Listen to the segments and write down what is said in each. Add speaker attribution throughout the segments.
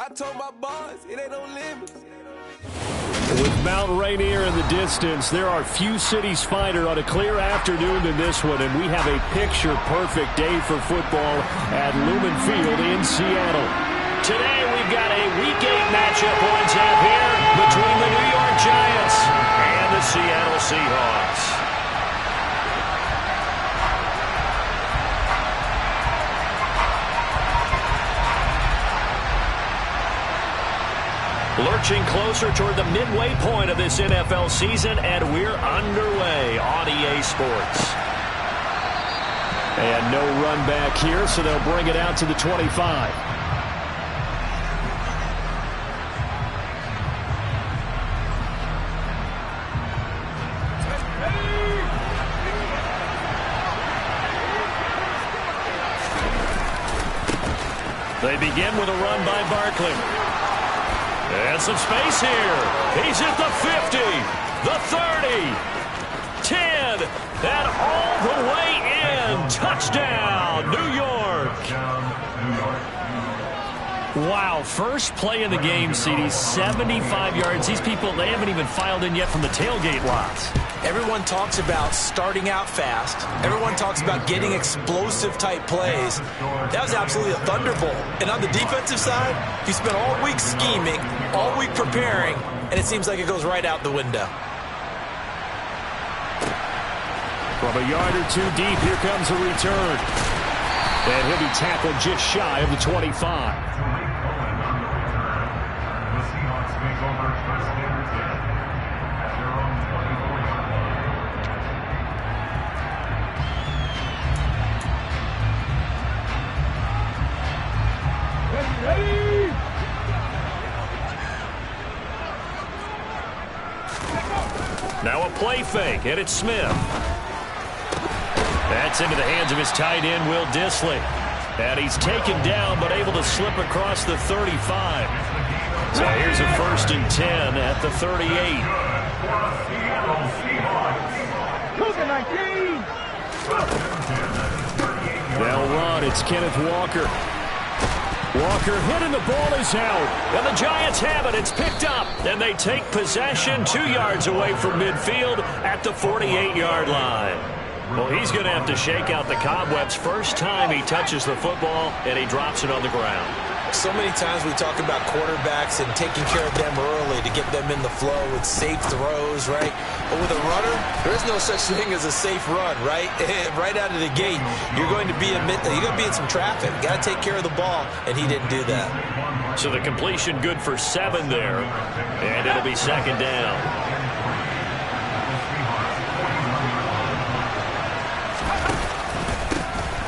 Speaker 1: I told my boys, it ain't no limits.
Speaker 2: With Mount Rainier in the distance, there are few cities finer on a clear afternoon than this one, and we have a picture-perfect day for football at Lumen Field in Seattle. Today we've got a Week 8 matchup on tap here between the New York Giants and the Seattle Seahawks. Lurching closer toward the midway point of this NFL season, and we're underway on EA Sports. And no run back here, so they'll bring it out to the 25. They begin with a run by Barkley. And some space here. He's at the 50, the 30, 10, and all the way in. Touchdown, New York. Wow, first play in the game, CD, 75 yards. These people, they haven't even filed in yet from the tailgate lots.
Speaker 3: Everyone talks about starting out fast. Everyone talks about getting explosive-type plays. That was absolutely a thunderbolt. And on the defensive side, you spent all week scheming, all week preparing, and it seems like it goes right out the window.
Speaker 2: From a yard or two deep, here comes a return. And he'll be tackled just shy of the 25. Now a play fake, and it's Smith. That's into the hands of his tight end, Will Dissly. And he's taken down, but able to slip across the 35. So here's a 1st and 10 at the 38. They'll run. It's Kenneth Walker. Walker hit and the ball is out. And the Giants have it. It's picked up. And they take possession 2 yards away from midfield at the 48-yard line. Well, he's going to have to shake out the cobwebs. First time he touches the football, and he drops it on the ground.
Speaker 3: So many times we talk about quarterbacks and taking care of them early to get them in the flow with safe throws, right? But with a runner, there is no such thing as a safe run, right? Right out of the gate, you're going to be in some traffic. Got to take care of the ball, and he didn't do that.
Speaker 2: So the completion good for 7 there, and it'll be 2nd down.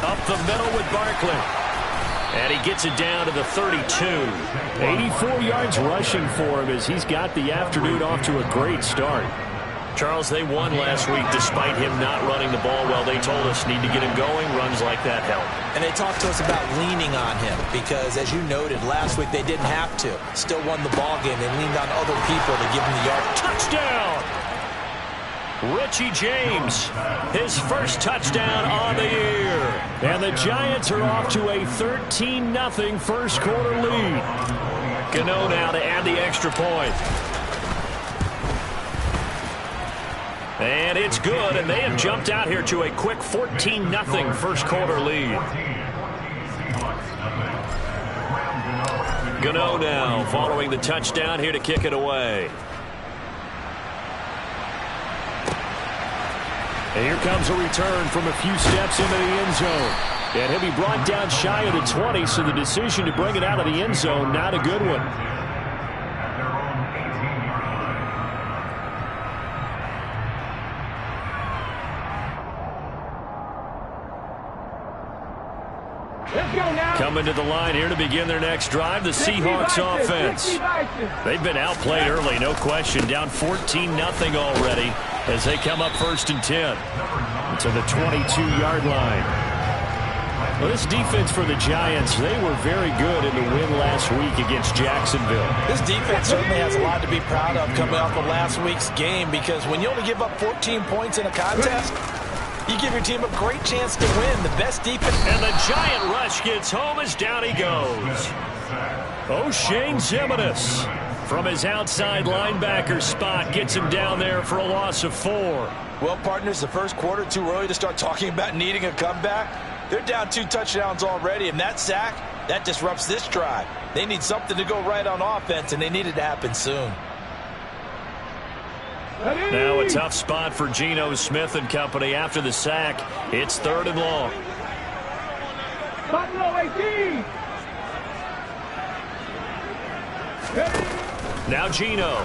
Speaker 2: Up the middle with Barkley. And he gets it down to the 32. 84 yards rushing for him as he's got the afternoon off to a great start. Charles, they won last week despite him not running the ball well. They told us need to get him going. Runs like that help.
Speaker 3: And they talked to us about leaning on him because, as you noted, last week they didn't have to. Still won the ball game. They leaned on other people to give him the yard.
Speaker 2: Touchdown! Richie James, his first touchdown on the year. And the Giants are off to a 13-0 first quarter lead. Gano now to add the extra point. And it's good, and they have jumped out here to a quick 14-0 first quarter lead. Gano now following the touchdown here to kick it away. And here comes a return from a few steps into the end zone. And he'll be brought down shy of the 20, so the decision to bring it out of the end zone, not a good one. Coming to the line here to begin their next drive, the Seahawks offense. They've been outplayed early, no question. Down 14-0 already as they come up 1st and 10 to the 22-yard line. Well, this defense for the Giants, they were very good in the win last week against Jacksonville.
Speaker 3: This defense certainly has a lot to be proud of coming off of last week's game because when you only give up 14 points in a contest, you give your team a great chance to win. The best defense.
Speaker 2: And the Giant rush gets home as down he goes. O'Shane Zimenez from his outside linebacker spot gets him down there for a loss of 4.
Speaker 3: Well, partners, the first quarter, too early to start talking about needing a comeback. They're down 2 touchdowns already, and that sack, that disrupts this drive. They need something to go right on offense, and they need it to happen soon.
Speaker 2: Now a tough spot for Geno Smith and company after the sack. It's 3rd and long. Now Geno.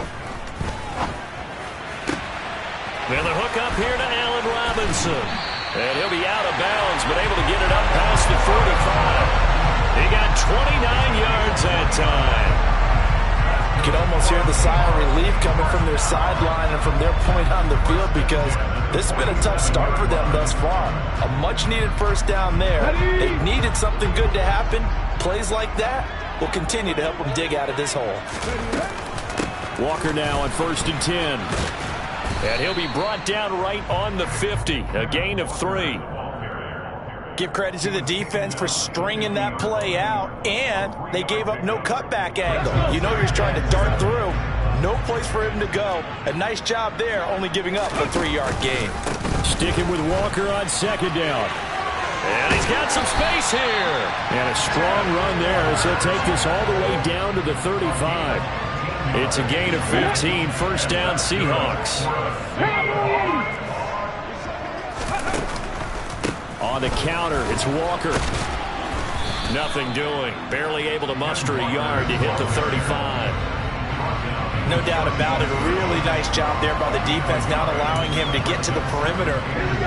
Speaker 2: And the hook up here to Allen Robinson. And he'll be out of bounds, but able to get it up past the 45. He got 29 yards that time.
Speaker 3: You can almost hear the sigh of relief coming from their sideline and from their point on the field, because this has been a tough start for them thus far. A much-needed first down there. They needed something good to happen. Plays like that will continue to help them dig out of this hole.
Speaker 2: Walker now on 1st and 10. And he'll be brought down right on the 50. A gain of 3.
Speaker 3: Give credit to the defense for stringing that play out, and they gave up no cutback angle. You know, he's trying to dart through. No place for him to go. A nice job there, only giving up a 3-yard gain.
Speaker 2: Sticking with Walker on 2nd down. And he's got some space here. And a strong run there as he'll take this all the way down to the 35. It's a gain of 15. 1st down, Seahawks. On the counter, it's Walker. Nothing doing. Barely able to muster a yard to hit the 35.
Speaker 3: No doubt about it. A really nice job there by the defense, not allowing him to get to the perimeter.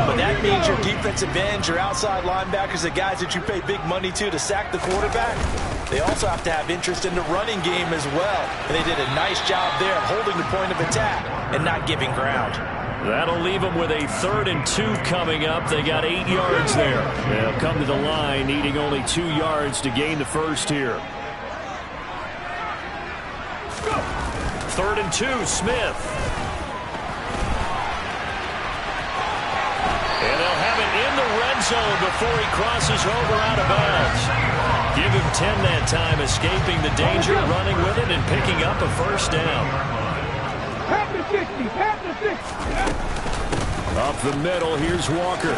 Speaker 3: But that means your defensive ends, your outside linebackers, the guys that you pay big money to sack the quarterback, they also have to have interest in the running game as well. And they did a nice job there of holding the point of attack and not giving ground.
Speaker 2: That'll leave them with a 3rd and 2 coming up. They got 8 yards there. They'll come to the line, needing only 2 yards to gain the first here. 3rd and 2, Smith. And they'll have it in the red zone before he crosses over out of bounds. Give him 10 that time, escaping the danger, running with it, and picking up a 1st down. Up the middle, here's Walker.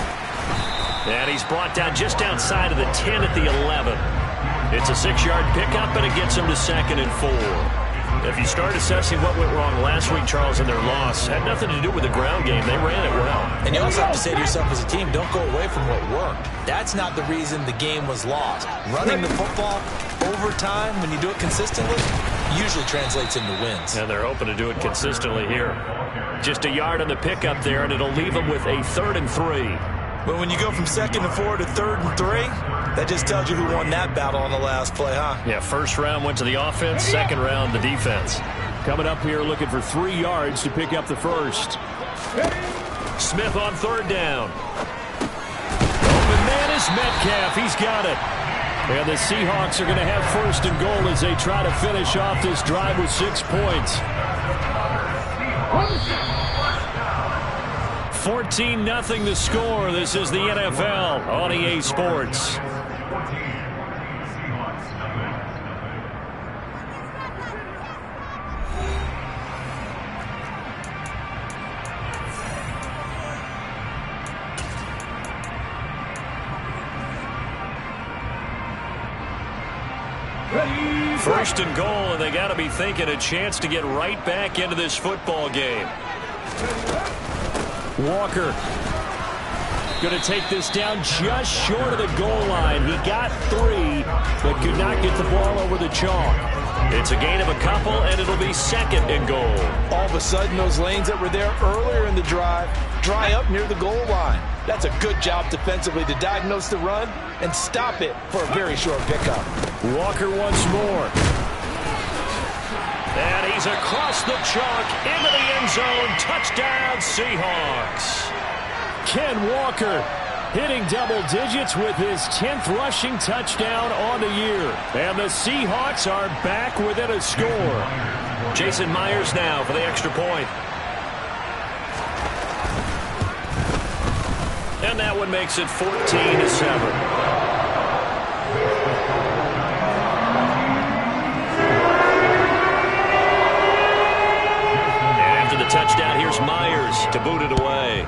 Speaker 2: And he's brought down just outside of the 10 at the 11. It's a 6-yard pickup, and it gets him to 2nd and 4. If you start assessing what went wrong last week, Charles, in their loss, had nothing to do with the ground game. They ran it well. And you also have to say to yourself as a team, don't go away from what worked. That's not the reason the game was lost. Running the football over time, when you do it consistently, usually translates into wins. And they're hoping to do it consistently here. Just a yard on the pickup there, and it'll leave them with a 3rd and 3. But when you go from 2nd and 4 to 3rd and 3, that just tells you who won that battle on the last play, huh? Yeah, 1st round went to the offense, 2nd round the defense. Coming up here looking for 3 yards to pick up the 1st. Smith on 3rd down. Open man is Metcalf. He's got it. And the Seahawks are going to have 1st and goal as they try to finish off this drive with 6 points. 14-0 the score. This is the NFL on EA Sports. First and goal, and they got to be thinking a chance to get right back into this football game. Walker going to take this down just short of the goal line. He got 3, but could not get the ball over the chalk. It's a gain of a couple, and it'll be 2nd and goal. All of a sudden, those lanes that were there earlier in the drive dry up near the goal line. That's a good job defensively to diagnose the run and stop it for a very short pickup. Walker once more. And he's across the chalk into the end zone. Touchdown, Seahawks. Ken Walker hitting double digits with his 10th rushing touchdown on the year. And the Seahawks are back within a score. Jason Myers now for the extra point. And that one makes it 14-7. Here's Myers to boot it away.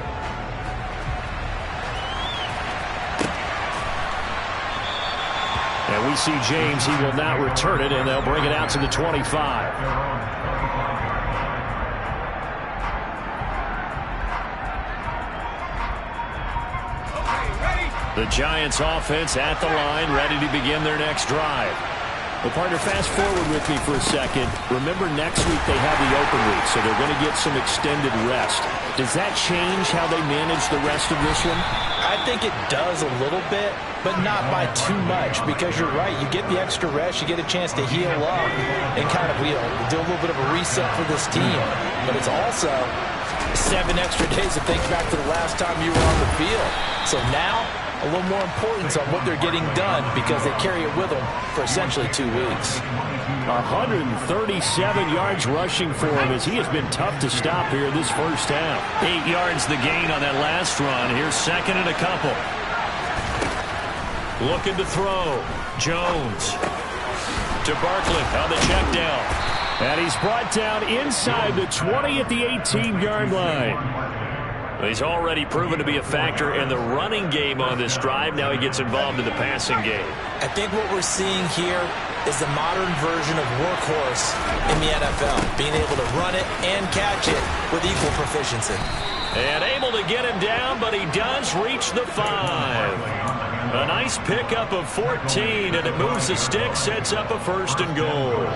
Speaker 2: And we see James. He will not return it, and they'll bring it out to the 25. The Giants offense at the line, ready to begin their next drive. Well, partner, fast forward with me for a second. Remember, next week they have the open week, so they're going to get some extended rest. Does that change how they manage the rest of this one?
Speaker 4: I think it does a little bit, but not by too much, because you're right. You get the extra rest, you get a chance to heal up and kind of do a little bit of a reset for this team. But it's also 7 extra days to think back to the last time you were on the field. So now, a little more importance on what they're getting done, because they carry it with them for essentially 2 weeks.
Speaker 2: 137 yards rushing for him, as he has been tough to stop here in this first half. 8 yards the gain on that last run. Here's second and a couple. Looking to throw. Jones to Barkley on the check down. And he's brought down inside the 20 at the 18-yard line. He's already proven to be a factor in the running game on this drive. Now he gets involved in the passing game.
Speaker 3: I think what we're seeing here is the modern version of workhorse in the NFL, being able to run it and catch it with equal proficiency.
Speaker 2: And able to get him down, but he does reach the 5. A nice pickup of 14, and it moves the stick, sets up a first and goal.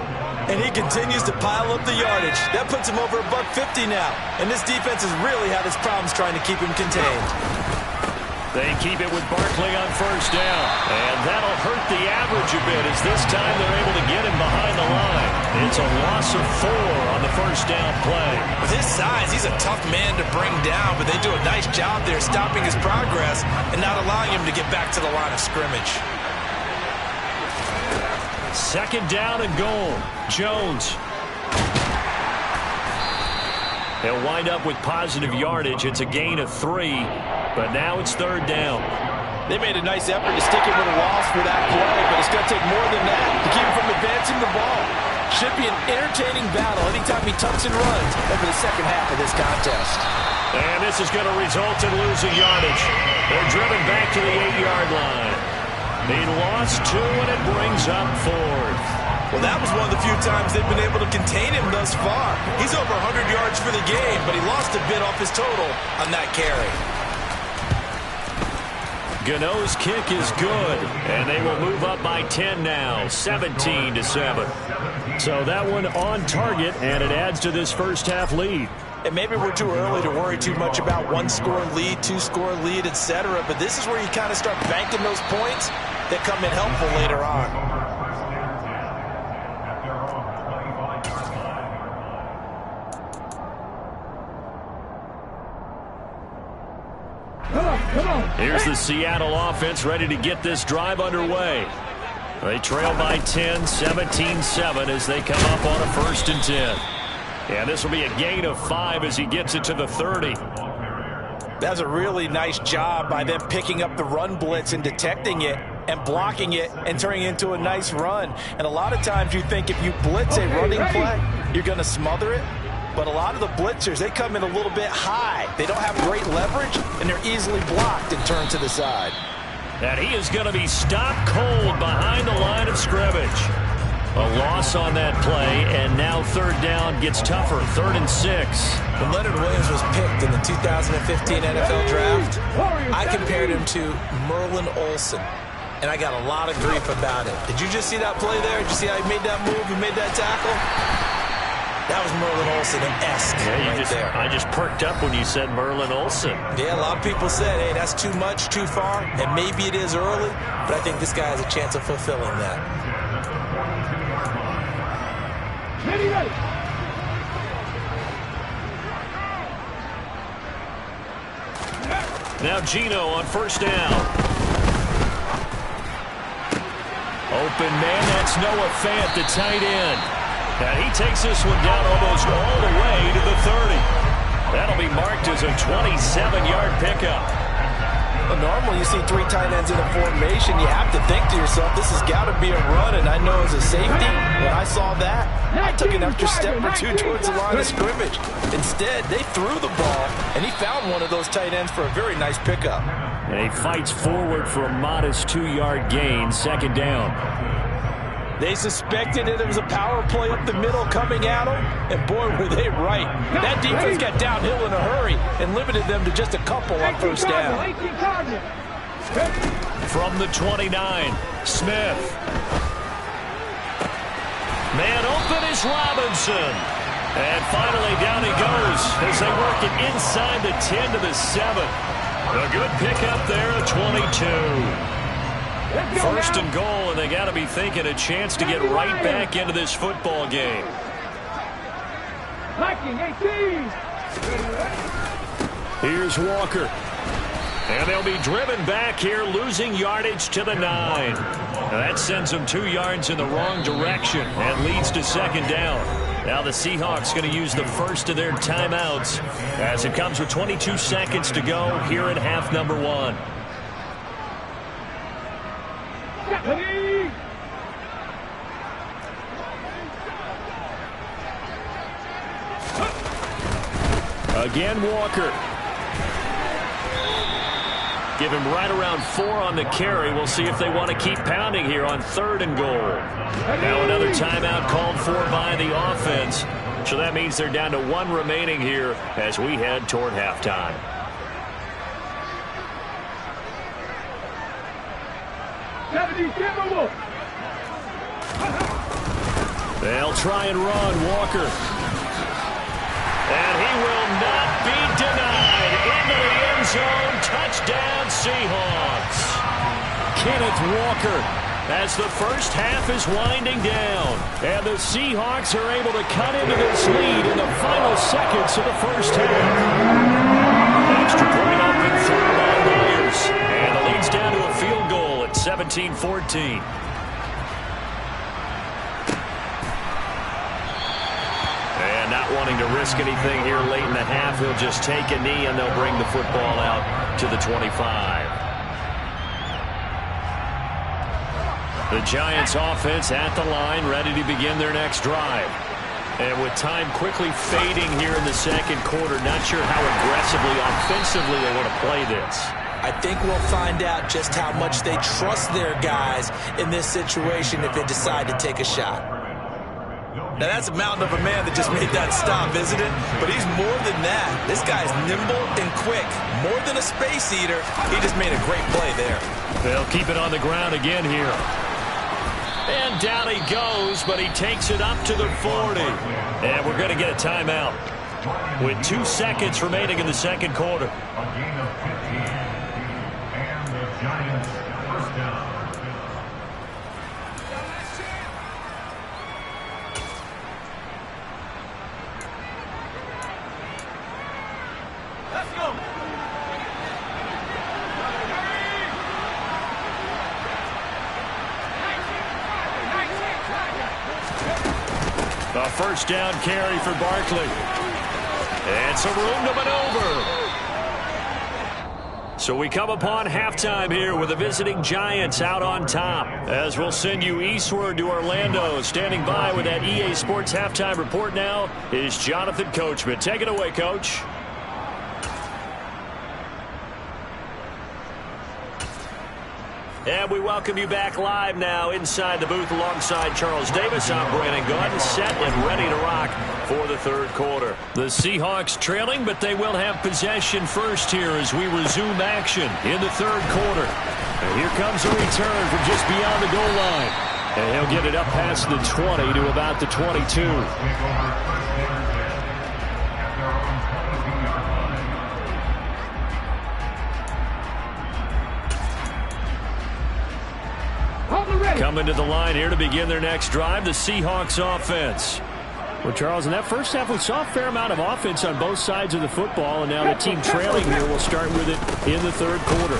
Speaker 3: And he continues to pile up the yardage. That puts him over $150 now. And this defense has really had its problems trying to keep him contained.
Speaker 2: They keep it with Barkley on first down. And that'll hurt the average a bit, as this time they're able to get him behind the line. It's a loss of 4 on the first down play.
Speaker 3: With his size, he's a tough man to bring down, but they do a nice job there stopping his progress and not allowing him to get back to the line of scrimmage.
Speaker 2: Second down and goal. Jones. He'll wind up with positive yardage. It's a gain of 3, but now it's third down.
Speaker 4: They made a nice effort to stick him with a loss for that play, but it's going to take more than that to keep him from advancing the ball. Should be an entertaining battle anytime he tucks and runs over the second half of this contest.
Speaker 2: And this is going to result in losing yardage. They're driven back to the 8-yard line. He lost 2, and it brings up 4th.
Speaker 3: Well, that was one of the few times they've been able to contain him thus far. He's over 100 yards for the game, but he lost a bit off his total on that carry.
Speaker 2: Gano's kick is good, and they will move up by 10 now, 17-7. So that one on target, and it adds to this first half lead.
Speaker 4: And maybe we're too early to worry too much about 1-score lead, 2-score lead, etc. But this is where you kind of start banking those points that come in helpful later on.
Speaker 2: Here's the Seattle offense ready to get this drive underway. They trail by 10, 17-7 as they come up on a 1st and 10. And this will be a gain of 5 as he gets it to the 30.
Speaker 4: That's a really nice job by them picking up the run blitz and detecting it and blocking it and turning it into a nice run. And a lot of times you think if you blitz a running play, you're going to smother it. But a lot of the blitzers, they come in a little bit high. They don't have great leverage, and they're easily blocked and turned to the side.
Speaker 2: And he is going to be stopped cold behind the line of scrimmage. A loss on that play, and now third down gets tougher, 3rd and 6.
Speaker 3: When Leonard Williams was picked in the 2015 NFL Draft, I compared him to Merlin Olsen, and I got a lot of grief about it. Did you just see that play there? Did you see how he made that move? He made that tackle? That was Merlin Olsen-esque
Speaker 2: I just perked up when you said Merlin Olsen.
Speaker 3: Yeah, a lot of people said, hey, that's too much, too far, and maybe it is early, but I think this guy has a chance of fulfilling that.
Speaker 2: Now Gino on first down. Open man, that's Noah Fant, the tight end. And he takes this one down almost all the way to the 30. That'll be marked as a 27-yard pickup.
Speaker 4: Normally you see 3 tight ends in a formation. You have to think to yourself, this has got to be a run. And I know as a safety, when I saw that, I took an extra step or 2 towards the line of scrimmage. Instead, they threw the ball, and he found one of those tight ends for a very nice pickup.
Speaker 2: And he fights forward for a modest 2-yard gain, second down.
Speaker 4: They suspected it was a power play up the middle coming at them, and boy, were they right. That defense got downhill in a hurry and limited them to just a couple on first down.
Speaker 2: From the 29, Smith. Man open is Robinson. And finally down he goes as they work it inside the 10 to the 7. A good pickup there at 22. First and goal, and they got to be thinking a chance to get right back into this football game. Here's Walker. And they'll be driven back here, losing yardage to the 9. Now that sends them 2 yards in the wrong direction and leads to second down. Now the Seahawks going to use the first of their timeouts as it comes with 22 seconds to go here in half number 1. Again, Walker. Give him right around 4 on the carry. We'll see if they want to keep pounding here on 3rd and goal. Now another timeout called for by the offense. So that means they're down to 1 remaining here as we head toward halftime. They'll try and run, Walker. And he will not be denied. Into the end zone. Touchdown, Seahawks. Kenneth Walker as the first half is winding down. And the Seahawks are able to cut into this lead in the final seconds of the first half. Extra point up and through by Warriors. And the lead's down to a field goal at 17-14. Not wanting to risk anything here late in the half, he'll just take a knee and they'll bring the football out to the 25. The Giants offense at the line, ready to begin their next drive. And with time quickly fading here in the second quarter, not sure how aggressively, offensively they want to play this.
Speaker 3: I think we'll find out just how much they trust their guys in this situation if they decide to take a shot. Now, that's a mountain of a man that just made that stop, isn't it? But he's more than that. This guy's nimble and quick. More than a space eater. He just made a great play there.
Speaker 2: They'll keep it on the ground again here. And down he goes, but he takes it up to the 40. And we're going to get a timeout with 2 seconds remaining in the second quarter.
Speaker 5: A gain of 15, and the Giants first down.
Speaker 2: A first down carry for Barkley. And some room to maneuver. So we come upon halftime here with the visiting Giants out on top. As we'll send you eastward to Orlando. Standing by with that EA Sports halftime report now is Jonathan Coachman. Take it away, Coach. And we welcome you back live now inside the booth alongside Charles Davis. I'm Brandon Gordon, set and ready to rock for the third quarter. The Seahawks trailing, but they will have possession first here as we resume action in the third quarter. And here comes a return from just beyond the goal line. And he'll get it up past the 20 to about the 22. Coming to the line here to begin their next drive, the Seahawks offense. Well, Charles, in that first half, we saw a fair amount of offense on both sides of the football, and now the team trailing here will start with it in the third quarter.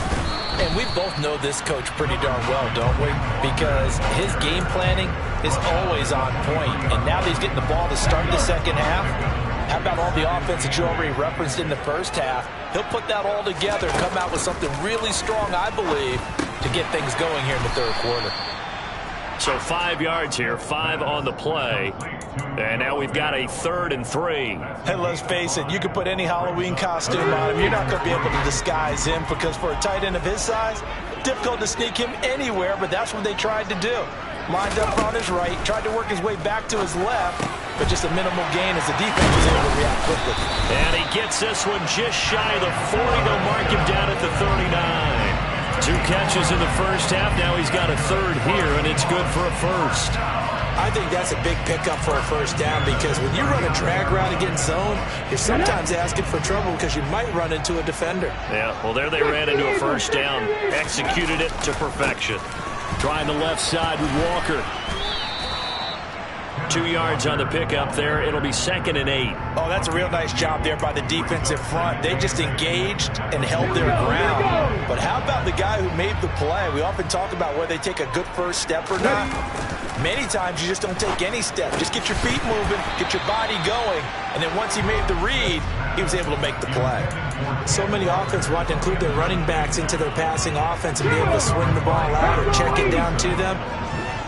Speaker 4: And we both know this coach pretty darn well, don't we? Because his game planning is always on point. And now that he's getting the ball to start the second half, How about all the offense that you already referenced in the first half? He'll put that all together and come out with something really strong, I believe, to get things going here in the third quarter.
Speaker 2: So 5 yards here, 5 on the play. And now we've got a 3rd and 3.
Speaker 4: Hey, let's face it, you can put any Halloween costume on him. You're not going to be able to disguise him because for a tight end of his size, difficult to sneak him anywhere, but that's what they tried to do. Lined up on his right, tried to work his way back to his left, but just a minimal gain as the defense was able to react quickly.
Speaker 2: And he gets this one just shy of the 40. They'll mark him down at the 39. 2 catches in the first half. Now he's got a 3rd here, and it's good for a 1st.
Speaker 3: I think that's a big pickup for a 1st down because when you run a drag route against zone, you're sometimes asking for trouble because you might run into a defender.
Speaker 2: Yeah, well, there they ran into a 1st down. Executed it to perfection. Trying the left side with Walker. 2 yards on the pickup there. It'll be 2nd and 8.
Speaker 4: Oh, that's a real nice job there by the defensive front. They just engaged and held their ground. But how about the guy who made the play? We often talk about whether they take a good first step or not. Many times you just don't take any step. Just get your feet moving, get your body going, and then once he made the read, he was able to make the play.
Speaker 3: So many offenses want to include their running backs into their passing offense and be able to swing the ball out or check it down to them.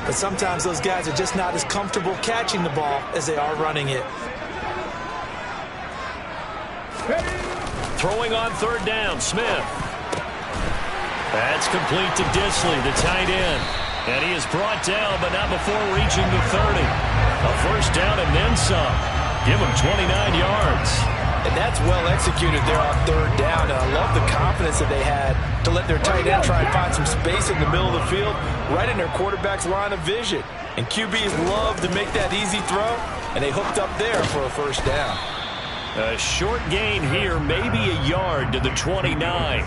Speaker 3: But sometimes those guys are just not as comfortable catching the ball as they are running it.
Speaker 2: Throwing on 3rd down, Smith. That's complete to Disley, the tight end. And he is brought down, but not before reaching the 30. A 1st down and then some. Give him 29 yards.
Speaker 4: And that's well executed there on 3rd down. And I love the confidence that they had to let their tight end try and find some space in the middle of the field, right in their quarterback's line of vision. And QBs love to make that easy throw, and they hooked up there for a 1st down.
Speaker 2: A short gain here, maybe a yard to the 29.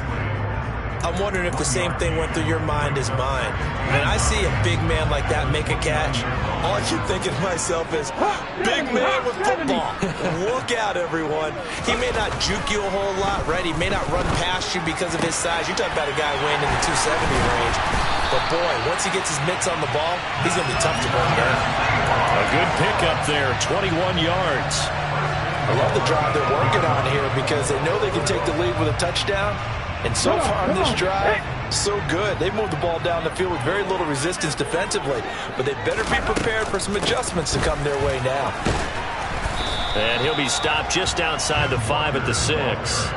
Speaker 3: I'm wondering if the same thing went through your mind as mine. When I see a big man like that make a catch, all I keep thinking to myself is, big man with football. Look out, everyone. He may not juke you a whole lot, right? He may not run past you because of his size. You're talking about a guy weighing in the 270 range. But, boy, once he gets his mitts on the ball, he's going to be tough to bring down.
Speaker 2: A good pickup there, 21 yards.
Speaker 4: I love the drive they're working on here because they know they can take the lead with a touchdown. And so far on this drive, so good. They moved the ball down the field with very little resistance defensively. But they better be prepared for some adjustments to come their way now.
Speaker 2: And he'll be stopped just outside the 5 at the 6.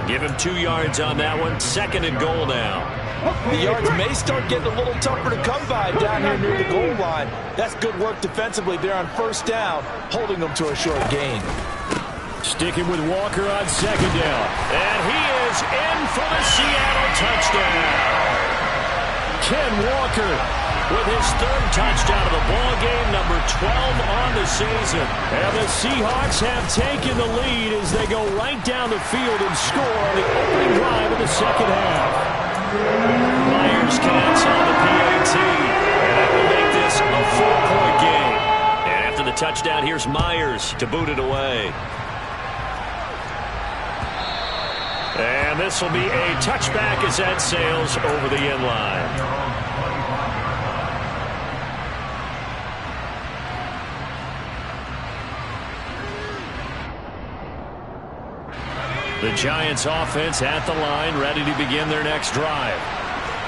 Speaker 2: Give him 2 yards on that one. 2nd and goal now.
Speaker 4: The yards may start getting a little tougher to come by down here near the goal line. That's good work defensively there on 1st down, holding them to a short gain.
Speaker 2: Sticking with Walker on 2nd down. And he is in for the Seattle touchdown. Ken Walker with his 3rd touchdown of the ball game, number 12 on the season. And the Seahawks have taken the lead as they go right down the field and score on the opening drive of the 2nd half. Myers connects on the PAT. And that will make this a 4-point game. And after the touchdown, here's Myers to boot it away. And this will be a touchback as that sails over the end line. The Giants offense at the line, ready to begin their next drive.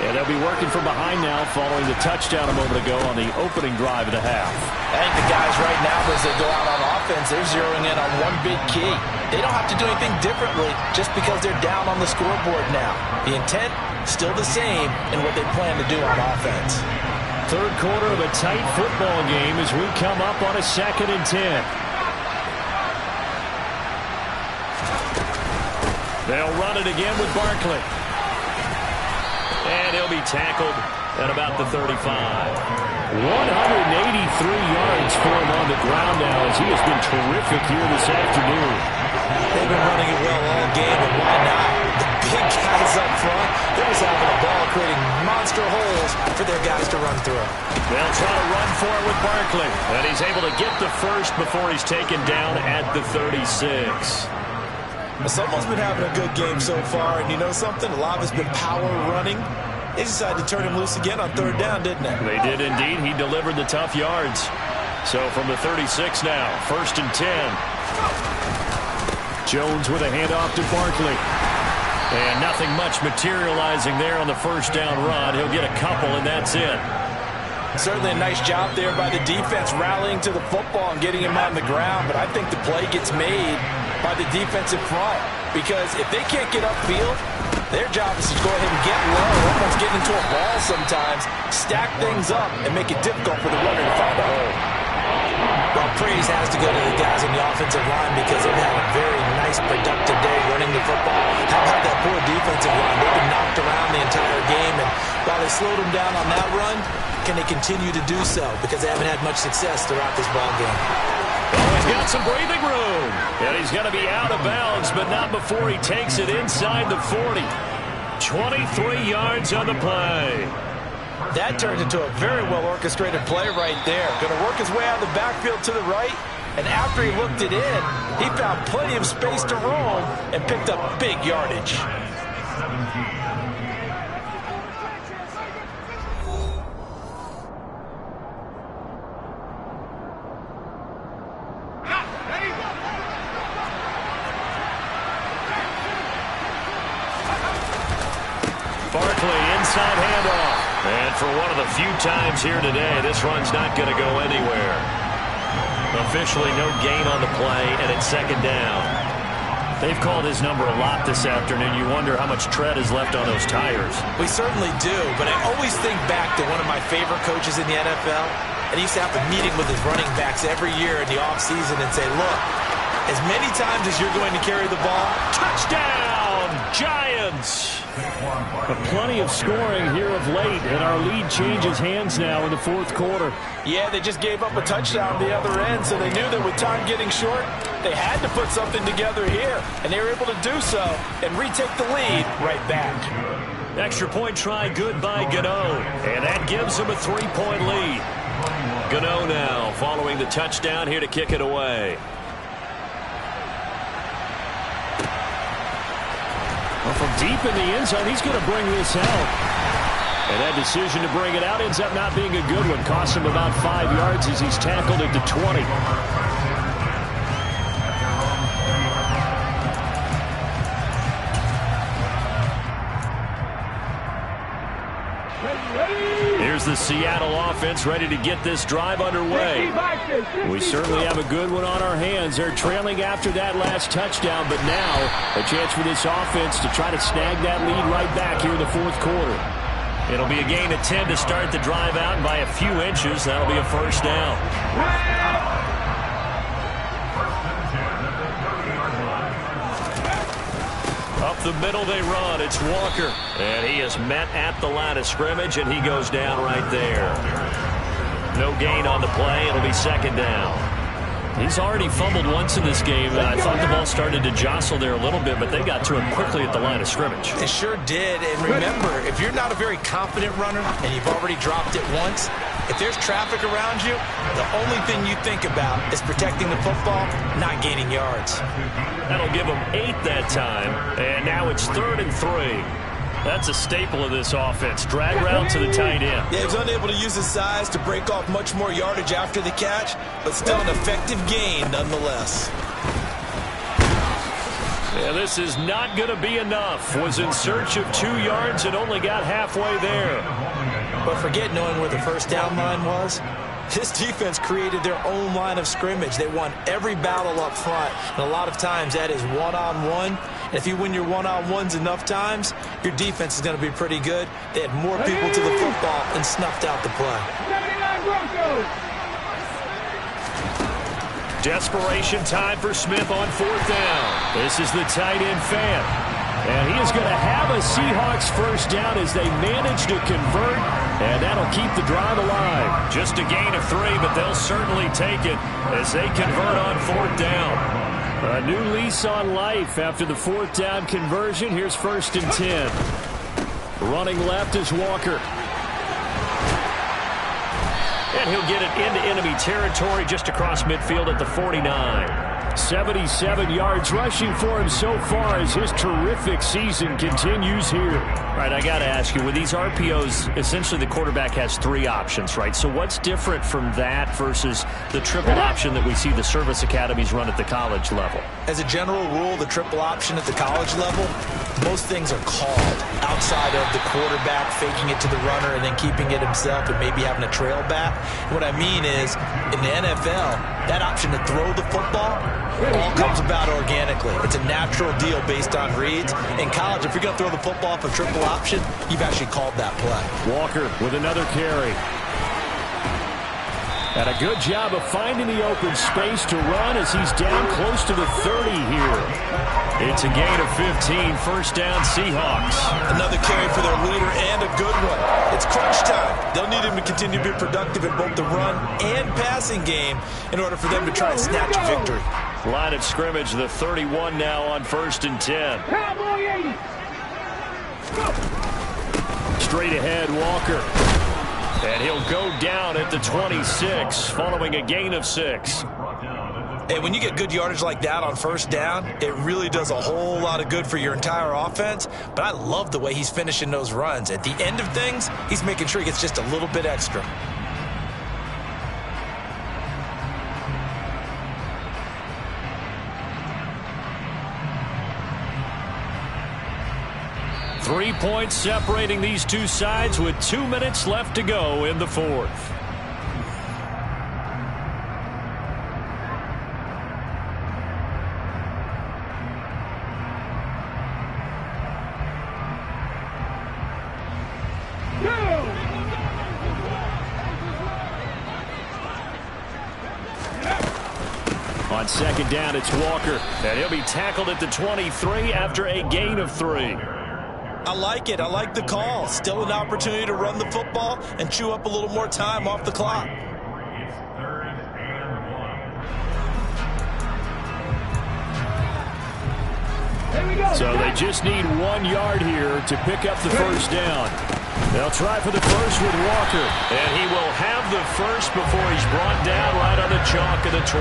Speaker 2: And they'll be working from behind now following the touchdown a moment ago on the opening drive of the half.
Speaker 4: I think the guys right now, as they go out on offense, they're zeroing in on one big key. They don't have to do anything differently just because they're down on the scoreboard now. The intent, still the same in what they plan to do on offense.
Speaker 2: 3rd quarter of a tight football game as we come up on a 2nd and 10. They'll run it again with Barkley. And he'll be tackled at about the 35. 183 yards for him on the ground now as he has been terrific here this afternoon.
Speaker 3: They've been running it well all game, and why not? The big guys up front, they're just having the ball, creating monster holes for their guys to run through.
Speaker 2: They'll try to run for it with Barkley. And he's able to get the 1st before he's taken down at the 36.
Speaker 3: Someone's been having a good game so far, and you know something? A lot of it's been power running. They decided to turn him loose again on 3rd down, didn't they?
Speaker 2: They did indeed. He delivered the tough yards. So from the 36 now, 1st and 10. Jones with a handoff to Barkley. And nothing much materializing there on the first down run. He'll get a couple, and that's it.
Speaker 4: Certainly a nice job there by the defense rallying to the football and getting him on the ground. But I think the play gets made by the defensive front. Because if they can't get upfield, their job is to go ahead and get low, almost get into a ball sometimes, stack things up, and make it difficult for the runner to find a hole.
Speaker 3: Well, praise has to go to the guys on the offensive line because they've had a very nice, productive day running the football. How about that poor defensive line? They've been knocked around the entire game, and while they slowed them down on that run, can they continue to do so? Because they haven't had much success throughout this ball game.
Speaker 2: Oh, he's got some breathing room. And he's going to be out of bounds, but not before he takes it inside the 40. 23 yards on the play.
Speaker 4: That turned into a very well-orchestrated play right there. Going to work his way out of the backfield to the right, and after he looked it in, he found plenty of space to roam and picked up big yardage.
Speaker 2: Barkley, inside handoff. And for one of the few times here today, this run's not going to go anywhere. Officially no gain on the play, and it's second down. They've called his number a lot this afternoon. You wonder how much tread is left on those tires.
Speaker 3: We certainly do, but I always think back to one of my favorite coaches in the NFL, and he used to have a meeting with his running backs every year in the offseason and say, look, as many times as you're going to carry the ball,
Speaker 2: touchdown, Giants! But plenty of scoring here of late, and our lead changes hands now in the fourth quarter.
Speaker 4: Yeah, they just gave up a touchdown on the other end, so they knew that with time getting short, they had to put something together here, and they were able to do so and retake the lead right back.
Speaker 2: Extra point try good by Gano, and that gives him a 3-point lead. Gano now following the touchdown here to kick it away. Well, from deep in the end zone, he's going to bring this out. And that decision to bring it out ends up not being a good one. Costs him about 5 yards as he's tackled at the 20. Here's the Seattle offense ready to get this drive underway. We certainly have a good one on our hands. They're trailing after that last touchdown, but now a chance for this offense to try to snag that lead right back here in the fourth quarter. It'll be a gain of 10 to start the drive out, and by a few inches, that'll be a first down. Up the middle they run. It's Walker. And he is met at the line of scrimmage, and he goes down right there. No gain on the play. It'll be second down. He's already fumbled once in this game. I thought the ball started to jostle there a little bit, but they got to him quickly at the line of scrimmage.
Speaker 3: It sure did. And remember, if you're not a very confident runner and you've already dropped it once, if there's traffic around you, the only thing you think about is protecting the football, not gaining yards.
Speaker 2: That'll give him 8 that time, and now it's 3rd and 3. That's a staple of this offense. Drag route to the tight end.
Speaker 3: Yeah, he was unable to use his size to break off much more yardage after the catch, but still an effective gain nonetheless.
Speaker 2: Yeah, this is not going to be enough. Was in search of 2 yards and only got halfway there.
Speaker 3: But forget knowing where the first down line was. This defense created their own line of scrimmage. They won every battle up front, and a lot of times that is one-on-one. And if you win your one-on-ones enough times, your defense is going to be pretty good. They had more people to the football and snuffed out the play.
Speaker 2: Desperation time for Smith on 4th down. This is the tight end fan. And he is going to have a Seahawks first down as they manage to convert, and that'll keep the drive alive. Just a gain of 3, but they'll certainly take it as they convert on 4th down. A new lease on life after the 4th down conversion. Here's 1st and 10. Running left is Walker. And he'll get it into enemy territory just across midfield at the 49. 77 yards rushing for him so far as his terrific season continues here.
Speaker 6: All right, I got to ask you, with these RPOs, essentially the quarterback has 3 options, right? So what's different from that versus the triple option that we see the service academies run at the college level?
Speaker 3: As a general rule, the triple option at the college level, most things are called outside of the quarterback faking it to the runner and then keeping it himself and maybe having a trail back. What I mean is, in the NFL, that option to throw the football all comes about organically. It's a natural deal based on reads. In college, if you're going to throw the football off a triple option, you've actually called that play.
Speaker 2: Walker with another carry. And a good job of finding the open space to run as he's down close to the 30 here. It's a gain of 15, first down Seahawks.
Speaker 3: Another carry for their leader and a good one. It's crunch time. They'll need him to continue to be productive in both the run and passing game in order for them to try and snatch a victory.
Speaker 2: Line of scrimmage, the 31 now on 1st and 10. Straight ahead, Walker. And he'll go down at the 26 following a gain of 6.
Speaker 3: Hey, when you get good yardage like that on first down, it really does a whole lot of good for your entire offense. But I love the way he's finishing those runs. At the end of things, he's making sure he gets just a little bit extra.
Speaker 2: Three points separating these two sides with 2 minutes left to go in the 4th. On 2nd down, it's Walker, and he'll be tackled at the 23 after a gain of 3.
Speaker 3: I like it. I like the call. Still an opportunity to run the football and chew up a little more time off the clock.
Speaker 5: It's 3rd and 1.
Speaker 2: So they just need 1 yard here to pick up the first down. They'll try for the first with Walker. And he will have the first before he's brought down right on the chalk of the 20.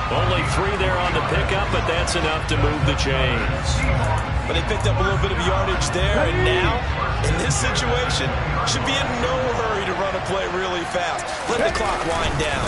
Speaker 2: Only 3 there on the pickup, but that's enough to move the chains.
Speaker 3: But they picked up a little bit of yardage there, and now, in this situation, should be in no hurry to run a play really fast. Let the clock wind down.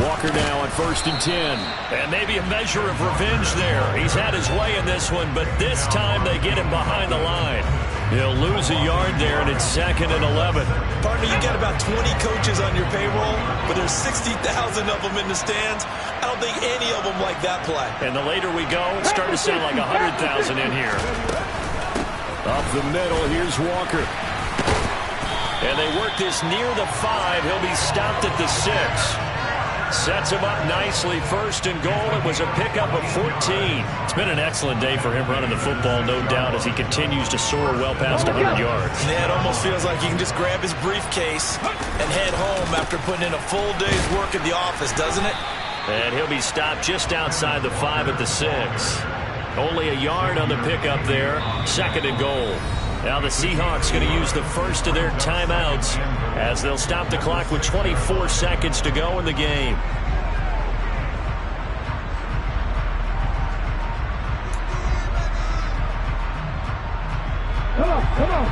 Speaker 2: Walker now on 1st and 10. And maybe a measure of revenge there. He's had his way in this one, but this time they get him behind the line. He'll lose a yard there, and it's 2nd and 11.
Speaker 3: Partner, you got about 20 coaches on your payroll, but there's 60,000 of them in the stands. I don't think any of them like that play.
Speaker 2: And the later we go, it's starting to sound like 100,000 in here. Up the middle, here's Walker. And they work this near the 5. He'll be stopped at the 6. Sets him up nicely. 1st and goal. It was a pickup of 14. It's been an excellent day for him running the football, no doubt, as he continues to soar well past 100 yards.
Speaker 3: Yeah, it almost feels like he can just grab his briefcase and head home after putting in a full day's work at the office, doesn't it?
Speaker 2: And he'll be stopped just outside the 5 at the 6. Only a yard on the pickup there. 2nd and goal. Now the Seahawks going to use the first of their timeouts as they'll stop the clock with 24 seconds to go in the game.
Speaker 7: Come on.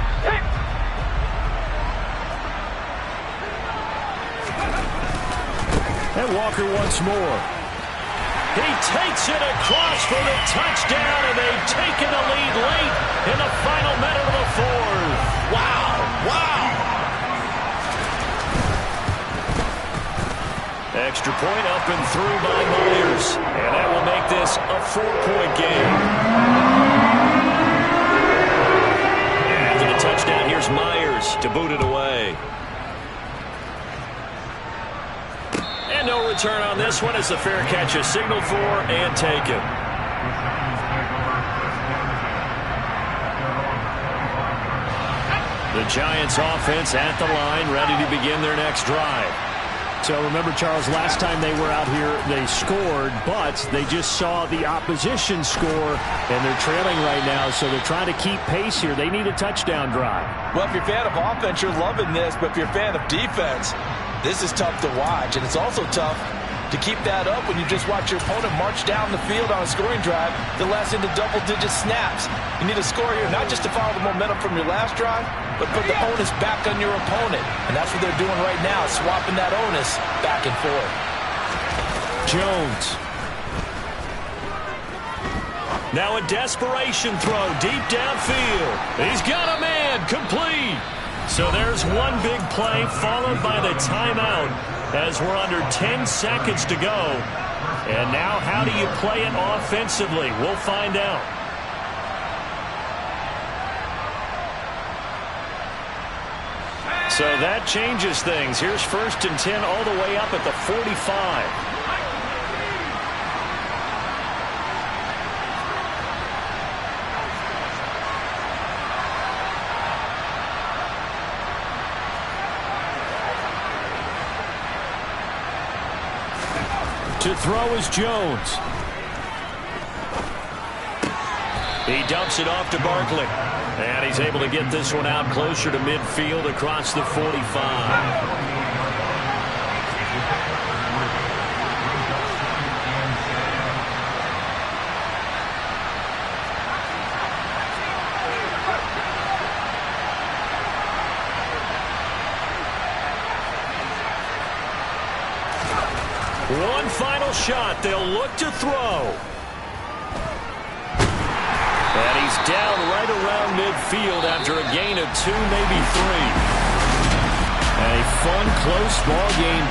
Speaker 2: And Walker once more. He takes it across for the touchdown, and they've taken the lead late in the final minute of the 4th.
Speaker 3: Wow.
Speaker 2: Extra point up and through by Myers. And that will make this a 4-point game. After the touchdown, here's Myers to boot it away. And no return on this one as the fair catch is signaled for and taken. The Giants offense at the line, ready to begin their next drive.
Speaker 6: So remember, Charles, last time they were out here, they scored, but they just saw the opposition score, and they're trailing right now, so they're trying to keep pace here. They need a touchdown drive.
Speaker 3: Well, if you're a fan of offense, you're loving this, but if you're a fan of defense, this is tough to watch, and it's also tough
Speaker 4: to keep that up when you just watch your opponent march down the field on a scoring drive that lasts into double-digit snaps. You need a score here, not just to follow the momentum from your last drive, but put the onus back on your opponent. And that's what they're doing right now, swapping that onus back and forth.
Speaker 2: Jones. Now a desperation throw deep downfield. He's got a man, complete. So there's one big play followed by the timeout as we're under 10 seconds to go. And now how do you play it offensively? We'll find out. So that changes things. Here's 1st and 10 all the way up at the 45. To throw is Jones. He dumps it off to Barkley. And he's able to get this one out closer to midfield across the 45. One final shot. They'll look to throw. And he's down right around midfield after a gain of 2, maybe 3. A fun, close ball game.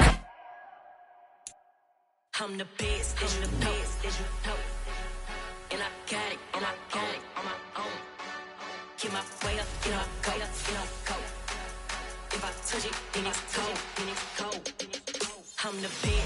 Speaker 7: I'm the best, and I got it, and I got it on my own. Keep my way up, you know I go, If I touch it, then it's cold, I'm the best.